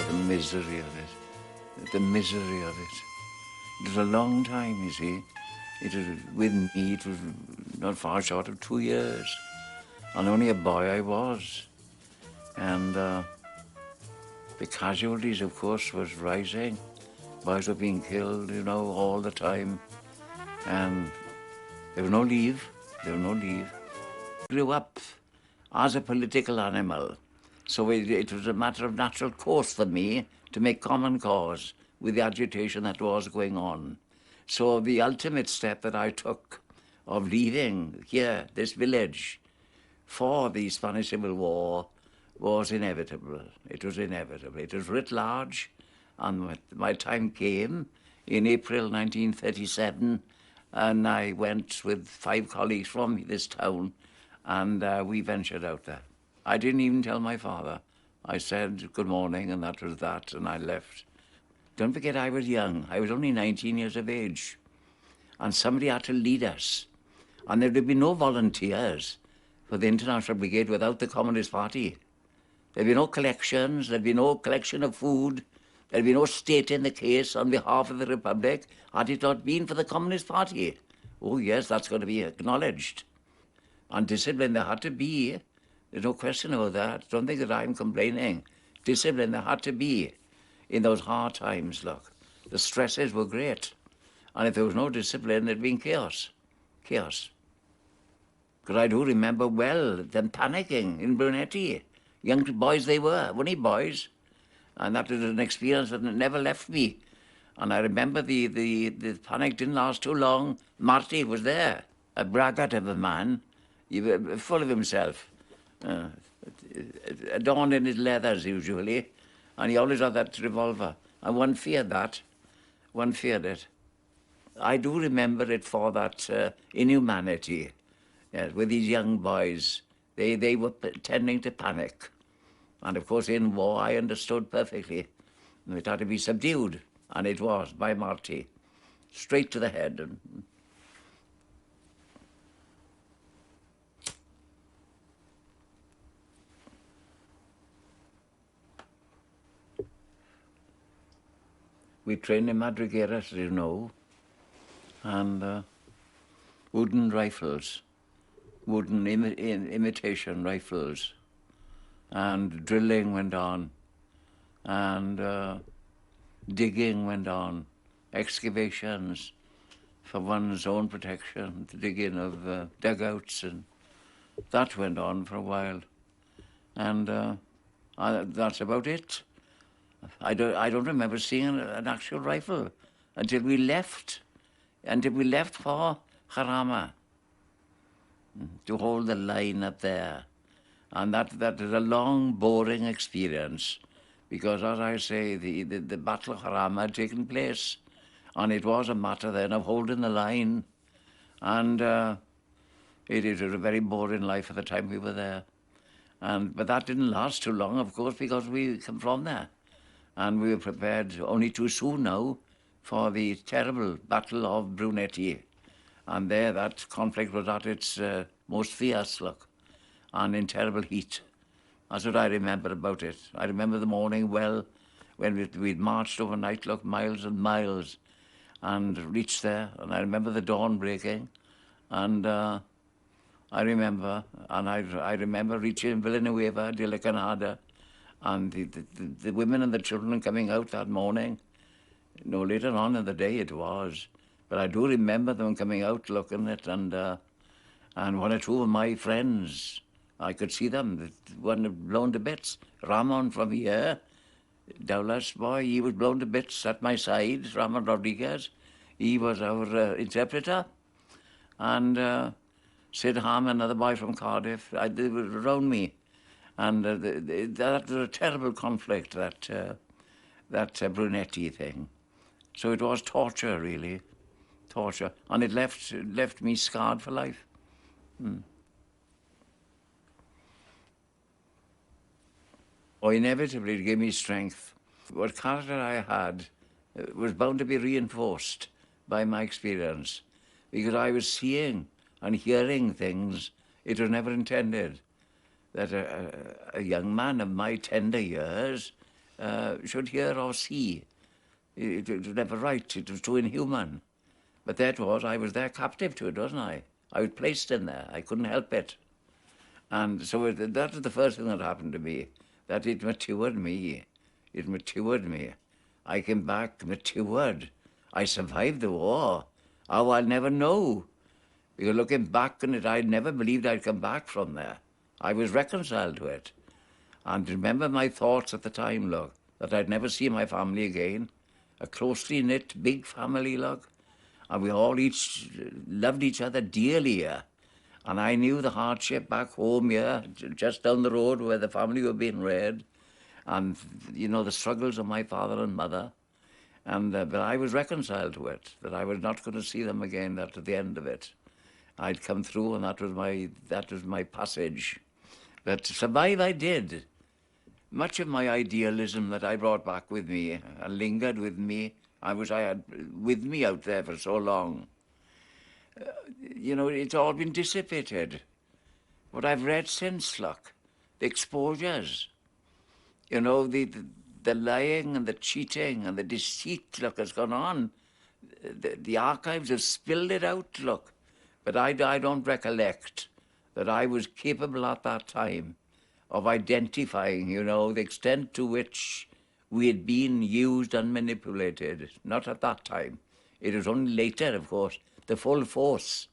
the misery of it. The misery of it. It was a long time, you see. It was, with me, it was not far short of 2 years. And only a boy I was. And the casualties, of course, was rising. Boys were being killed, you know, all the time. And there was no leave. There was no leave. I grew up as a political animal. So it was a matter of natural course for me to make common cause with the agitation that was going on. So the ultimate step that I took of leaving here, this village, for the Spanish Civil War was inevitable. It was inevitable. It was writ large, and my time came in April 1937, and I went with 5 colleagues from this town, and we ventured out there. I didn't even tell my father. I said good morning, and that was that, and I left. Don't forget, I was young. I was only 19 years of age, and somebody had to lead us. And there would be no volunteers for the International Brigade without the Communist Party. There'd be no collections, there'd be no collection of food, there'd be no state in the case on behalf of the Republic had it not been for the Communist Party. Oh yes, that's going to be acknowledged. And discipline there had to be. There's no question about that. Don't think that I'm complaining. Discipline there had to be in those hard times, look. The stresses were great. And if there was no discipline, there'd been chaos. Chaos. Because I do remember well them panicking in Brunete. Young boys they were, only boys. And that was an experience that never left me. And I remember the panic didn't last too long. Marty was there, a braggart of a man, full of himself, adorned in his leathers usually, and he always had that revolver. And one feared that. One feared it. I do remember it for that inhumanity. Yes, with these young boys, they were tending to panic. And of course, in war, I understood perfectly. It had to be subdued, and it was, by Marty. Straight to the head. We trained in Madrigueras, as you know, and wooden rifles, wooden imitation rifles, and drilling went on, and digging went on, excavations for one's own protection, the digging of dugouts, and that went on for a while, and that's about it. I don't remember seeing an actual rifle until we left for Jarama to hold the line up there. And that is a long, boring experience because, as I say, the Battle of Jarama had taken place, and it was a matter then of holding the line. And it was a very boring life at the time we were there. But that didn't last too long, of course, because we come from there. And we were prepared only too soon now for the terrible Battle of Brunete. And there that conflict was at its most fierce, look, and in terrible heat. That's what I remember about it. I remember the morning well when we'd marched overnight, look, miles and miles, and reached there. And I remember the dawn breaking. And I remember reaching Villanueva de la Canada, and the women and the children coming out that morning. No, later on in the day it was. But I do remember them coming out looking at it, and one or two of my friends, I could see them. One had blown to bits. Ramon from here, Daulas boy, he was blown to bits at my side, Ramon Rodriguez. He was our interpreter. And Sid Ham, another boy from Cardiff, they were around me. And that was a terrible conflict, that Brunete thing. So it was torture, really, torture. And it left me scarred for life. Oh, inevitably, it gave me strength. What character I had was bound to be reinforced by my experience, because I was seeing and hearing things it was never intended. That a young man of my tender years should hear or see. It was never right. It was too inhuman. But that was, I was there captive to it, wasn't I? I was placed in there. I couldn't help it. And so that was the first thing that happened to me, that it matured me. It matured me. I came back matured. I survived the war. Oh, I'll never know. Because looking back on it, I never believed I'd come back from there. I was reconciled to it. And remember my thoughts at the time, look, that I'd never see my family again. A closely knit, big family, look. And we all each loved each other dearly here. And I knew the hardship back home here, just down the road where the family were being reared. And, the struggles of my father and mother. And but I was reconciled to it, that I was not going to see them again, that at the end of it. I'd come through, and that was my passage. But survive I did. Much of my idealism that I brought back with me, lingered with me, I had with me out there for so long. It's all been dissipated. What I've read since, look, the exposures, the lying and the cheating and the deceit, look, has gone on. The archives have spilled it out, look. But I don't recollect that I was capable at that time of identifying, the extent to which we had been used and manipulated. Not at that time. It was only later, of course, the full force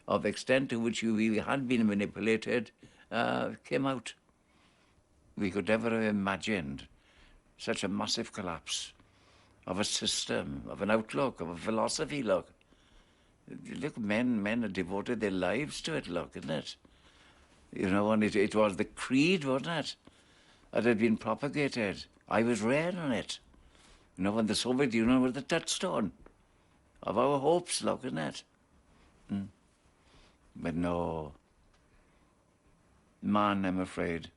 of the extent to which we had been manipulated came out. We could never have imagined such a massive collapse of a system, of an outlook, of a philosophy, look. Look, men had devoted their lives to it, look, isn't it? And it was the creed, wasn't it, that had been propagated. I was reared on it. And the Soviet Union was the touchstone of our hopes, look, isn't it? But no. Man, I'm afraid,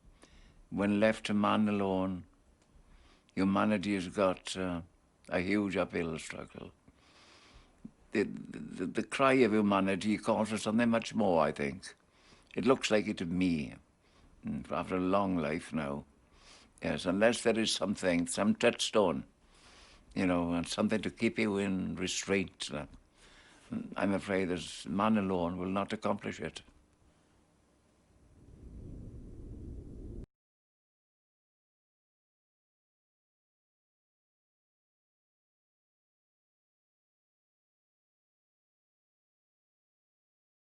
when left to man alone, humanity has got a huge uphill struggle. The cry of humanity calls for something much more, I think. It looks like it to me, after a long life now. Yes, unless there is something, some touchstone, and something to keep you in restraint. I'm afraid that man alone will not accomplish it.